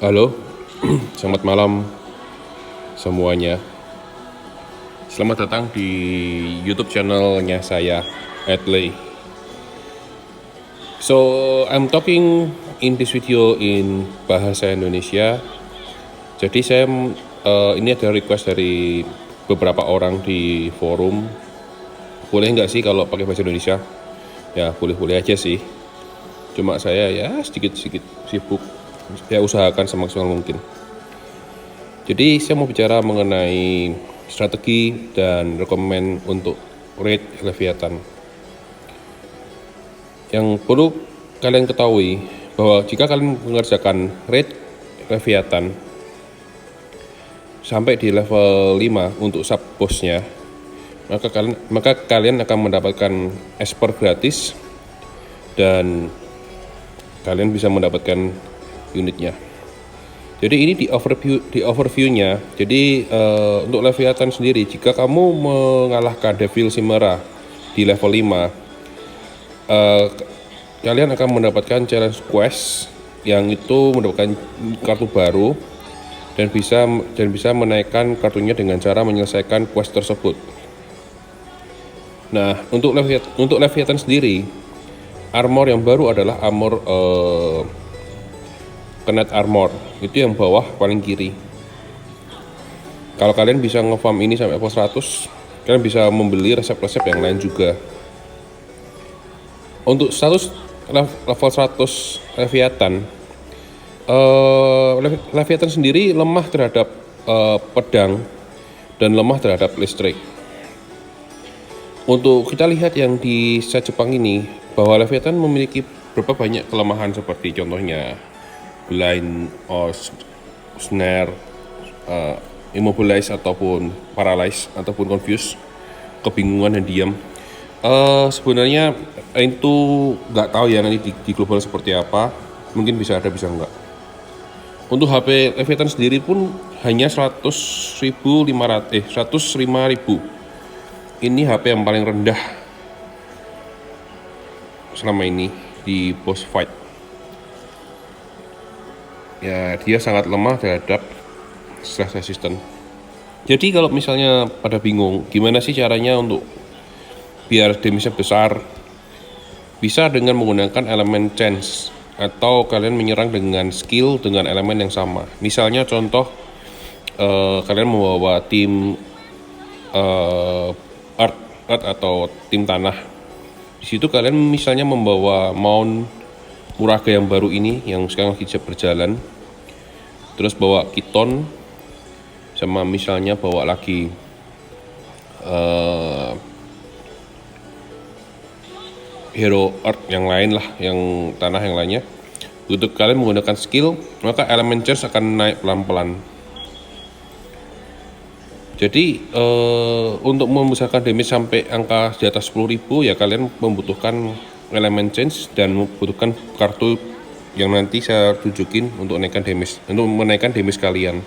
Halo, selamat malam semuanya. Selamat datang di YouTube channelnya saya, Adley. So, I'm talking in this video in bahasa Indonesia. Jadi ini ada request dari beberapa orang di forum. Boleh nggak sih kalau pakai bahasa Indonesia? Ya, boleh-boleh aja sih. Cuma saya ya sedikit-sedikit sibuk. Ya usahakan semaksimal mungkin. Jadi saya mau bicara mengenai strategi dan rekomen untuk raid Leviathan. Yang perlu kalian ketahui bahwa jika kalian mengerjakan raid Leviathan sampai di level 5 untuk sub bossnya, maka kalian akan mendapatkan esper gratis dan kalian bisa mendapatkan unitnya. Jadi ini di overviewnya. Jadi untuk Leviathan sendiri, jika kamu mengalahkan Devil Chimera di level 5, kalian akan mendapatkan challenge quest yang itu mendapatkan kartu baru dan bisa menaikkan kartunya dengan cara menyelesaikan quest tersebut. Nah, untuk Leviathan sendiri, armor yang baru adalah armor Knight Armor, itu yang bawah paling kiri. Kalau kalian bisa ngefarm ini sampai level 100, kalian bisa membeli resep-resep yang lain juga. Untuk status level 100 Leviathan, Leviathan sendiri lemah terhadap pedang dan lemah terhadap listrik. Untuk kita lihat yang di set Jepang ini, bahwa Leviathan memiliki beberapa banyak kelemahan seperti contohnya blind or snare, immobilize ataupun paralyze ataupun confuse, kebingungan dan diam. Sebenarnya itu nggak tahu ya nanti di global seperti apa, mungkin bisa ada bisa enggak. Untuk HP Leviathan sendiri pun hanya 105.000. Ini HP yang paling rendah selama ini di boss fight. Ya, dia sangat lemah terhadap stress resistant. Jadi kalau misalnya pada bingung gimana sih caranya untuk biar damage-nya besar, bisa dengan menggunakan elemen chance atau kalian menyerang dengan skill dengan elemen yang sama. Misalnya contoh kalian membawa tim earth atau tim tanah. Di situ kalian misalnya membawa mount Muraga yang baru ini yang sekarang lagi berjalan, terus bawa Kiton, sama misalnya bawa lagi hero earth yang lain lah, yang tanah yang lainnya. Untuk kalian menggunakan skill, maka elemen charge akan naik pelan-pelan. Jadi untuk membesarkan damage sampai angka di atas 10.000 ya kalian membutuhkan elemen change dan membutuhkan kartu yang nanti saya tunjukin untuk menaikkan damage kalian.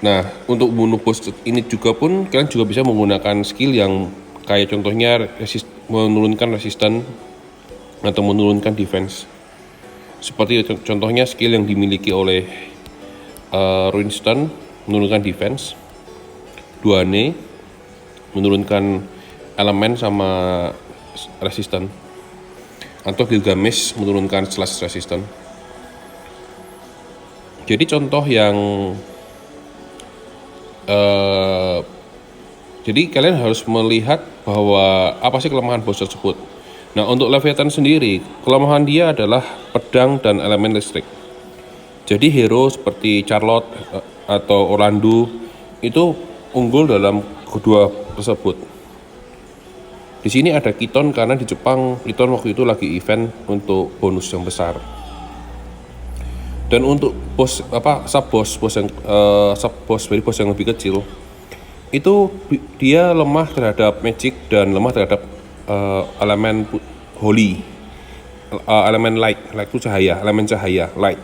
Nah, untuk bunuh boss ini juga pun kalian juga bisa menggunakan skill yang kayak contohnya menurunkan resisten atau menurunkan defense. Seperti contohnya skill yang dimiliki oleh Ruinstone menurunkan defense, Duane menurunkan elemen sama resisten, atau Gilgamesh menurunkan slash resisten. Jadi contoh yang jadi kalian harus melihat bahwa apa sih kelemahan boss tersebut. Nah, untuk Leviathan sendiri, kelemahan dia adalah pedang dan elemen listrik. Jadi hero seperti Charlotte atau Orlando itu unggul dalam kedua tersebut. Di sini ada Kiton karena di Jepang Kiton waktu itu lagi event untuk bonus yang besar. Dan untuk boss yang lebih kecil, itu dia lemah terhadap magic dan lemah terhadap elemen holy, elemen light itu cahaya, elemen cahaya light.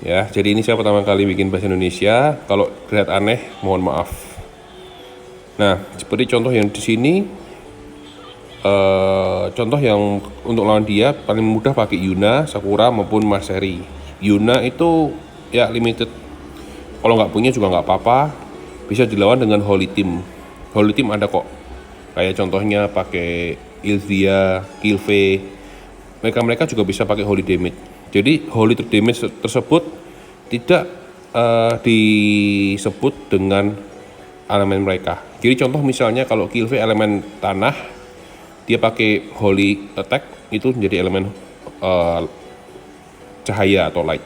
Ya, jadi ini saya pertama kali bikin bahasa Indonesia. Kalau terlihat aneh, mohon maaf. Nah, seperti contoh yang di sini, contoh yang untuk lawan dia paling mudah pakai Yuna, Sakura maupun Mastery. Yuna itu ya limited, kalau nggak punya juga nggak apa-apa, bisa dilawan dengan Holy Team. Holy Team ada kok, kayak contohnya pakai Ilvia, Kilve, mereka juga bisa pakai Holy Damage. Jadi Holy Damage tersebut tidak disebut dengan elemen mereka. Jadi contoh misalnya kalau Kilve elemen tanah, dia pakai Holy Attack, itu menjadi elemen cahaya atau light.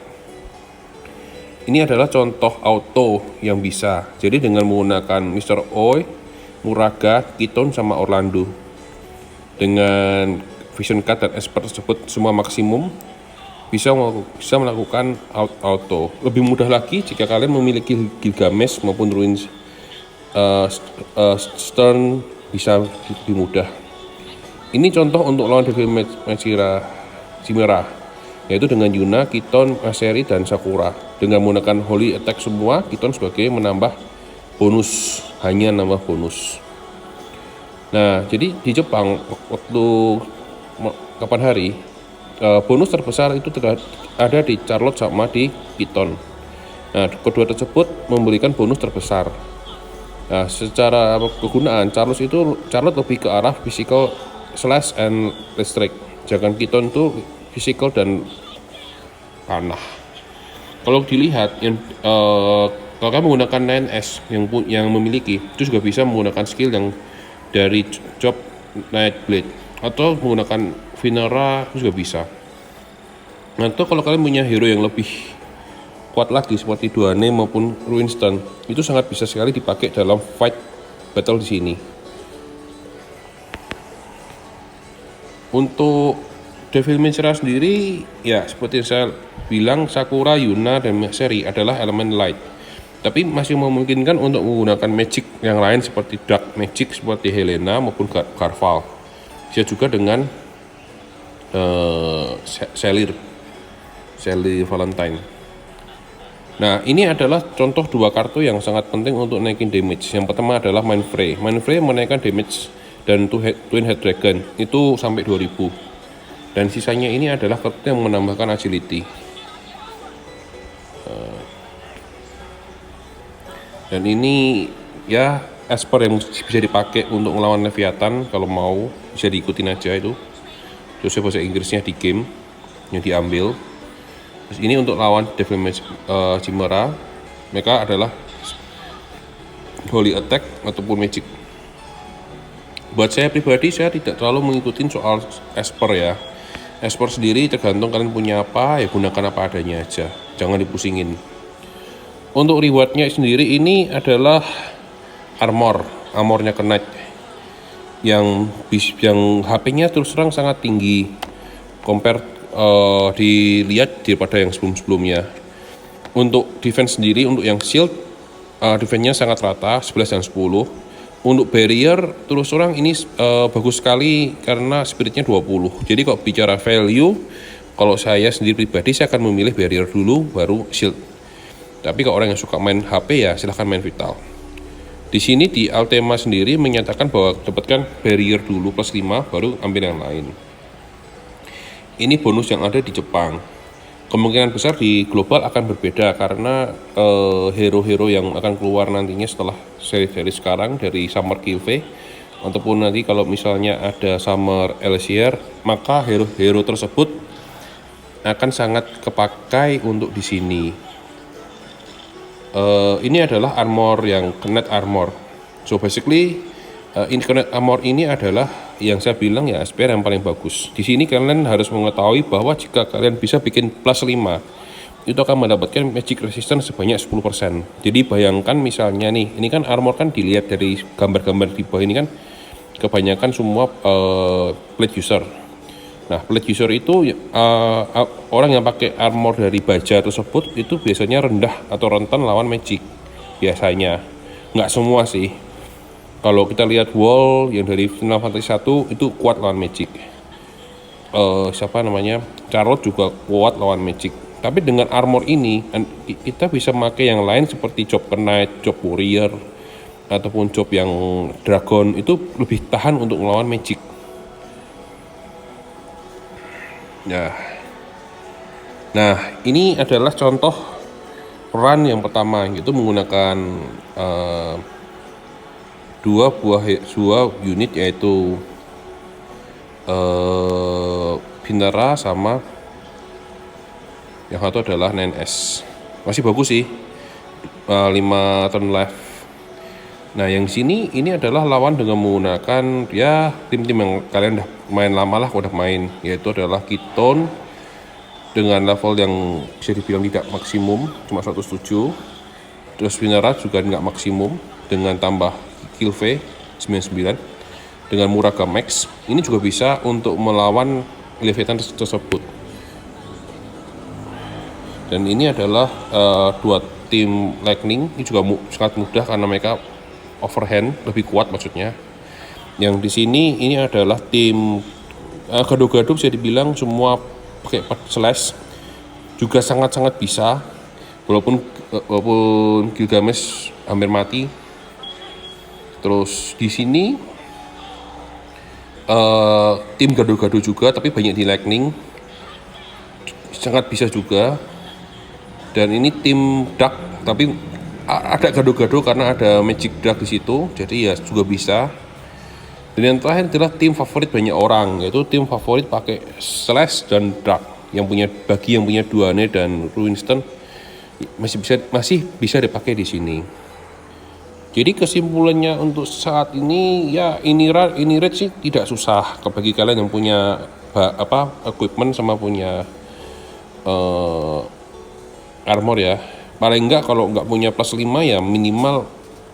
Ini adalah contoh auto yang bisa. Jadi dengan menggunakan Mr. Oi, Muraga, Kiton, sama Orlando, dengan Vision Card dan Esper tersebut semua maksimum, bisa melakukan auto. Lebih mudah lagi jika kalian memiliki Gilgamesh maupun Ruins Stern, bisa lebih mudah. Ini contoh untuk lawan Devil Chimera, yaitu dengan Yuna, Kiton, Mastery, dan Sakura. Dengan menggunakan Holy Attack semua, Kiton sebagai menambah bonus, hanya nambah bonus. Nah, jadi di Jepang waktu kapan hari, bonus terbesar itu ada di Charlotte sama di Kiton. Nah, kedua tersebut memberikan bonus terbesar. Nah, secara kegunaan Charlotte lebih ke arah physical slash and restrict, jangan Kiton tuh physical dan panah. Kalau dilihat kalau kamu menggunakan 9S yang memiliki, itu juga bisa menggunakan skill yang dari Job Nightblade, atau menggunakan Vinera juga bisa. Atau kalau kalian punya hero yang lebih kuat lagi seperti Duane maupun Ruinston, itu sangat bisa sekali dipakai dalam fight battle di sini. Untuk Devil May Cry sendiri, ya seperti yang saya bilang, Sakura, Yuna, dan Mastery adalah elemen light. Tapi masih memungkinkan untuk menggunakan magic yang lain seperti dark magic seperti Helena maupun Carval. Bisa juga dengan Selir Valentine. Nah, ini adalah contoh dua kartu yang sangat penting untuk naikin damage. Yang pertama adalah Mindfray. Mindfray menaikkan damage dan Twin Head Dragon itu sampai 2000. Dan sisanya ini adalah kartu yang menambahkan agility. Dan ini ya Esper yang bisa dipakai untuk melawan Leviathan, kalau mau bisa diikutin aja itu. Terus bahasa Inggrisnya di game yang diambil. Terus ini untuk lawan Devil May Chimera, mereka adalah Holy Attack ataupun Magic. Buat saya pribadi, saya tidak terlalu mengikuti soal Esper ya. Esper sendiri tergantung kalian punya apa, ya gunakan apa adanya aja, jangan dipusingin. Untuk rewardnya sendiri ini adalah armornya Knight yang HP-nya terus terang sangat tinggi compare dilihat daripada yang sebelumnya. Untuk defense sendiri, untuk yang shield defense-nya sangat rata 11 dan 10. Untuk barrier terus terang ini bagus sekali karena spiritnya 20. Jadi kalau bicara value, kalau saya sendiri pribadi saya akan memilih barrier dulu baru shield. Tapi kalau orang yang suka main HP ya silahkan main vital. Di sini di Altema sendiri menyatakan bahwa dapatkan barrier dulu plus 5 baru ambil yang lain. Ini bonus yang ada di Jepang. Kemungkinan besar di global akan berbeda karena hero-hero yang akan keluar nantinya setelah seri-seri sekarang dari Summer Kilve, ataupun nanti kalau misalnya ada Summer Elixir, maka hero-hero tersebut akan sangat kepakai untuk di sini. Ini adalah armor yang Knight armor. So basically Knight armor ini adalah yang saya bilang ya SPR yang paling bagus. Di sini kalian harus mengetahui bahwa jika kalian bisa bikin plus 5, itu akan mendapatkan magic resistance sebanyak 10%. Jadi bayangkan misalnya nih, ini kan armor kan dilihat dari gambar-gambar di bawah ini kan kebanyakan semua plate user. Nah, plate user itu orang yang pakai armor dari baja tersebut itu biasanya rendah atau rentan lawan magic. Biasanya, nggak semua sih. Kalau kita lihat wall yang dari Final Fantasy 1 itu kuat lawan magic. Charlotte juga kuat lawan magic. Tapi dengan armor ini kita bisa pakai yang lain seperti job Knight, job warrior, ataupun job yang dragon itu lebih tahan untuk melawan magic. Nah, ini adalah contoh run yang pertama, yaitu menggunakan dua unit, yaitu Binara sama yang satu adalah 9S. Masih bagus sih, 5 turn left. Nah, yang di sini ini adalah lawan dengan menggunakan ya tim-tim yang kalian udah main lama lah, udah main, yaitu adalah Kitone dengan level yang bisa dibilang tidak maksimum, cuma 107. Terus Binara juga nggak maksimum dengan tambah kill V 99 dengan Muraga Max. Ini juga bisa untuk melawan Leviathan tersebut. Dan ini adalah dua tim Lightning. Ini juga sangat mudah karena mereka overhand, lebih kuat maksudnya. Yang di sini ini adalah tim gado-gado, bisa dibilang semua pakai slash, juga sangat-sangat bisa. Walaupun Gilgamesh hampir mati. Terus di sini tim gado-gado juga, tapi banyak di Lightning, sangat bisa juga. Dan ini tim Dark, tapi ada gado-gado karena ada Magic Dark di situ, jadi ya juga bisa. Dan yang terakhir adalah tim favorit banyak orang, yaitu tim favorit pakai Slash dan Dark, yang punya Duane dan Ruinstone masih bisa dipakai di sini. Jadi kesimpulannya untuk saat ini ya ini raid sih tidak susah bagi kalian yang punya equipment sama punya armor ya. Paling enggak kalau nggak punya plus 5 ya minimal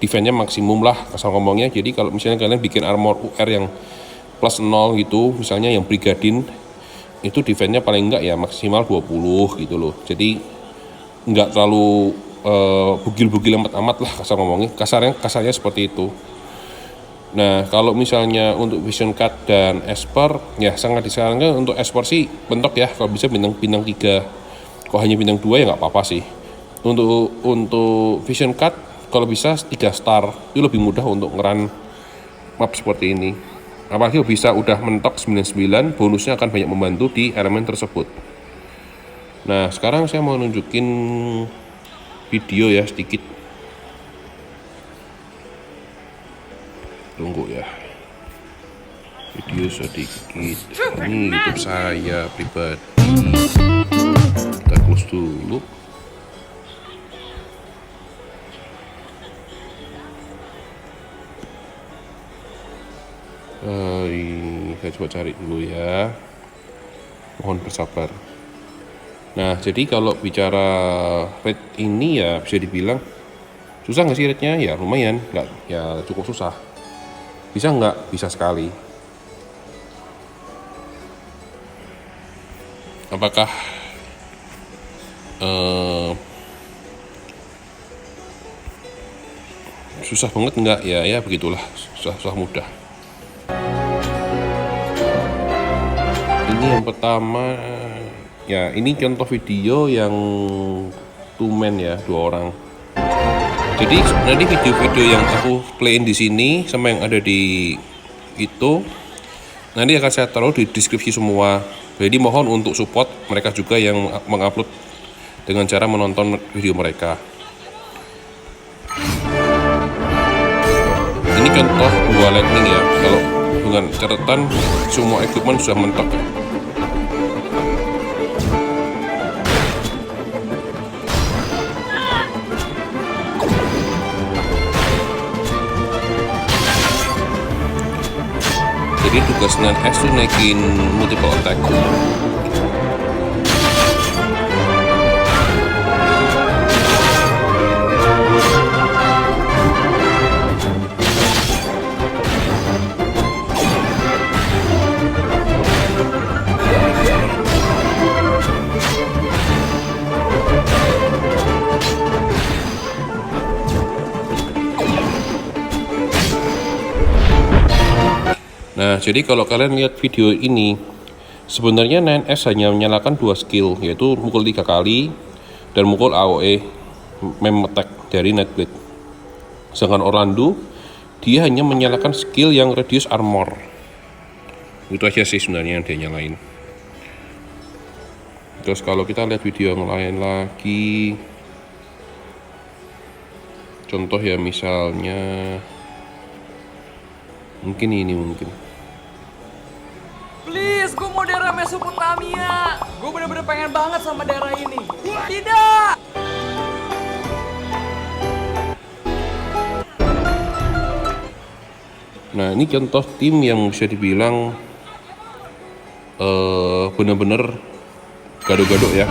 defense-nya maksimum lah asal ngomongnya. Jadi kalau misalnya kalian bikin armor UR yang plus 0 gitu, misalnya yang Brigadin, itu defense-nya paling enggak ya maksimal 20 gitu loh. Jadi nggak terlalu bugil-bugil amat lah kasar ngomongnya. Kasarnya seperti itu. Nah, kalau misalnya untuk Vision Cut dan Esper ya sangat disarankan. Untuk Esper sih bentok ya, kalau bisa bintang 3. Kalau hanya bintang 2 ya nggak apa-apa sih. Untuk Vision Cut kalau bisa 3 star itu lebih mudah untuk ngeran map seperti ini. Apalagi bisa udah mentok 99, bonusnya akan banyak membantu di elemen tersebut. Nah, sekarang saya mau nunjukin video ya sedikit. Tunggu ya. Video sedikit. Ini YouTube saya pribadi. Kita close dulu. Saya coba cari dulu ya. Mohon bersabar. Nah, jadi kalau bicara rate ini ya bisa dibilang susah nggak sih rate-nya? Ya lumayan, nggak ya cukup susah. Bisa nggak? Bisa sekali. Apakah susah banget? Nggak, ya begitulah, susah mudah. Ini yang pertama ya, ini contoh video yang 2 man ya, 2 orang. Jadi nanti video-video yang aku playin di sini sama yang ada di itu nanti akan saya taruh di deskripsi semua. Jadi mohon untuk support mereka juga yang mengupload dengan cara menonton video mereka. Ini contoh 2 Lightning ya. Kalau dengan catatan semua equipment sudah mentok ya. Jadi tugas 9S tuh naikin multiple attack. Nah, jadi kalau kalian lihat video ini, sebenarnya 9S hanya menyalakan 2 skill, yaitu mukul 3 kali dan mukul AOE mem attack dari Nightblade. Sedangkan Orlando, dia hanya menyalakan skill yang reduce armor. Itu aja sih sebenarnya yang dia nyalain. Terus kalau kita lihat video yang lain lagi, contoh ya misalnya mungkin ini mungkin. Please, gue mau daerah Mesopotamia. Gue bener-bener pengen banget sama daerah ini. Tidak! Nah ini contoh tim yang bisa dibilang bener-bener gado-gado ya.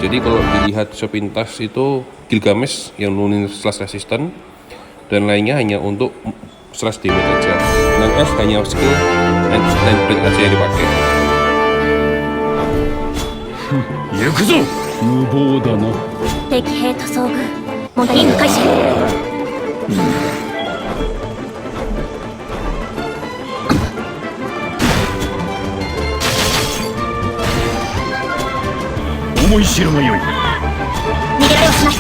Jadi kalau dilihat sepintas itu Gilgamesh yang nurunin slash resistant dan lainnya hanya untuk slash damage aja. Dan S hanya skill dan blade aja yang dipakai. 行くぞ無謀だな敵兵と遭遇問題任務開始思い知るがよい逃げられはしない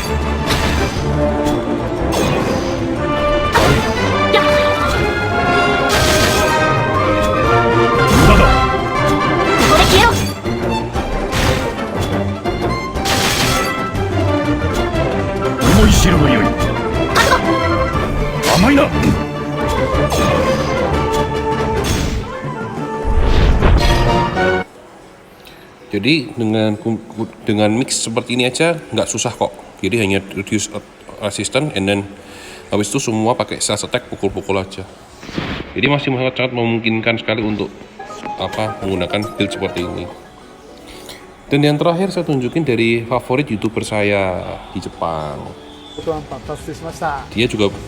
無駄だここで消えろ思い知るがよい甘いな Jadi dengan mix seperti ini aja nggak susah kok. Jadi hanya reduce resistance and then habis itu semua pakai slash attack pukul-pukul aja. Jadi masih sangat memungkinkan sekali untuk menggunakan build seperti ini. Dan yang terakhir saya tunjukin dari favorit YouTuber saya di Jepang.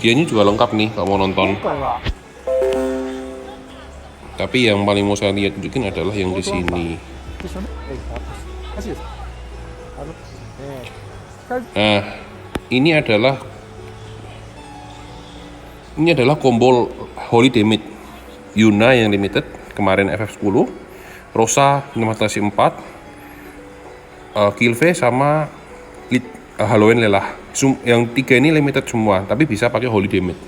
Dianya juga lengkap nih kalau mau nonton. Tapi yang paling mau saya lihat tunjukin adalah yang di sini. Nah, ini adalah combo Holy Damage Yuna yang limited kemarin FF10, Rosa limitasi 4, Kilve sama Halloween Lelah. Yang 3 ini limited semua, tapi bisa pakai Holy Damage.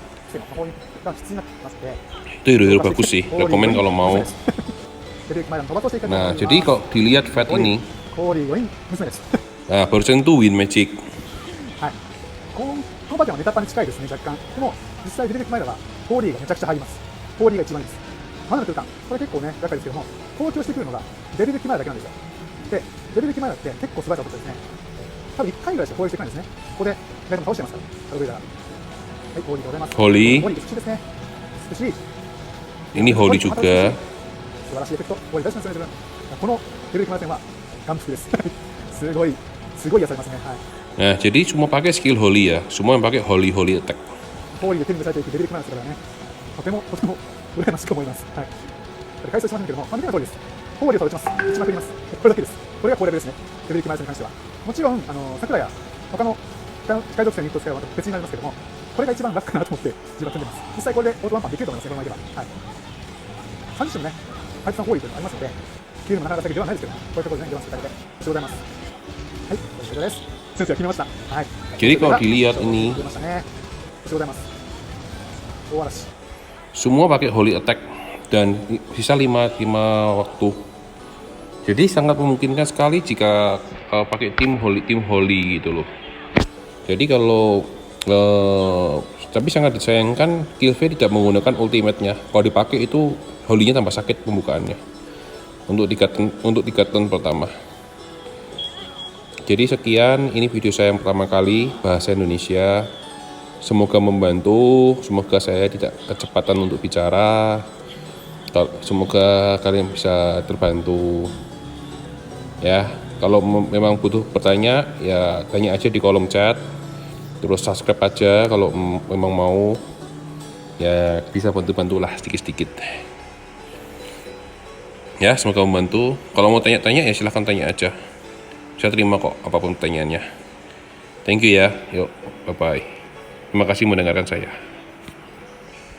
Itu hero-hero bagus sih, rekomen kalau mau. Nah, jadi kok dilihat Fat ini, nah barusan itu Win Magic. このパターンはネタパンに近いですね、若干。でも、実際出てくる前では、ホーリーがめちゃくちゃ入ります。ホーリーが一番いいです。マナの空間、これ結構ね、厄介ですけども、投球してくるのが出るべき前だけなんですよ。で、出るべき前だって結構素早さを取ってですね、多分1回ぐらいしか攻撃してくないんですね。ここで、大体倒してますから、カルベイダー。はい、ホーリーでございます。ホーリーホーリー美しいですね。美しい。 Ini Holy juga. 素晴らしいエフェクト。ホーリー大事なんですよね、自分。この出るべき前戦は、眼福です。すごい癒されますね。はい。 Nah, jadi semua pakai skill Holy ya. Semua yang pakai Holy attack. ホーリーで手に召されていくデビルクマンですからね、とても羨ましく思います。はい。これ解説しませんけども、見ての通りです。ホーリーを倒します。打ちまくります。これだけです。これが高レベルですね。デビルクマンに関しては。もちろん、桜や他の機械属性のニット使いはまた別になりますけども、これが一番楽かなと思って自分は組んでます。実際これでオートワンパンできると思いますね、このままいけば。はい。30種のね、ハイツさんホーリーというのがありますので、9のもなかなか先ではないですけども、こういうところでね、出ますいただいて、おめでとうございます。はい、以上です。先生は決めました。はい。 Jadi kalau dilihat ini, 決めましたね。おめでとうございます。大嵐。 semua pakai Holy attack dan sisa 5 waktu. Jadi sangat memungkinkan sekali jika pakai tim Holy gitu loh. Jadi kalau tapi sangat disayangkan Kilve tidak menggunakan ultimate-nya. Kalau dipakai itu Holy-nya tambah sakit pembukaannya. Untuk 3 turn pertama. Jadi sekian, ini video saya yang pertama kali bahasa Indonesia. Semoga membantu, semoga saya tidak kecepatan untuk bicara. Semoga kalian bisa terbantu. Ya, kalau memang butuh bertanya, ya tanya aja di kolom chat. Terus subscribe aja kalau memang mau. Ya bisa bantu-bantulah sedikit-sedikit. Ya, semoga membantu. Kalau mau tanya-tanya ya silahkan tanya aja. Saya terima kok apapun pertanyaannya. Thank you ya. Yuk, bye-bye. Terima kasih mendengarkan saya.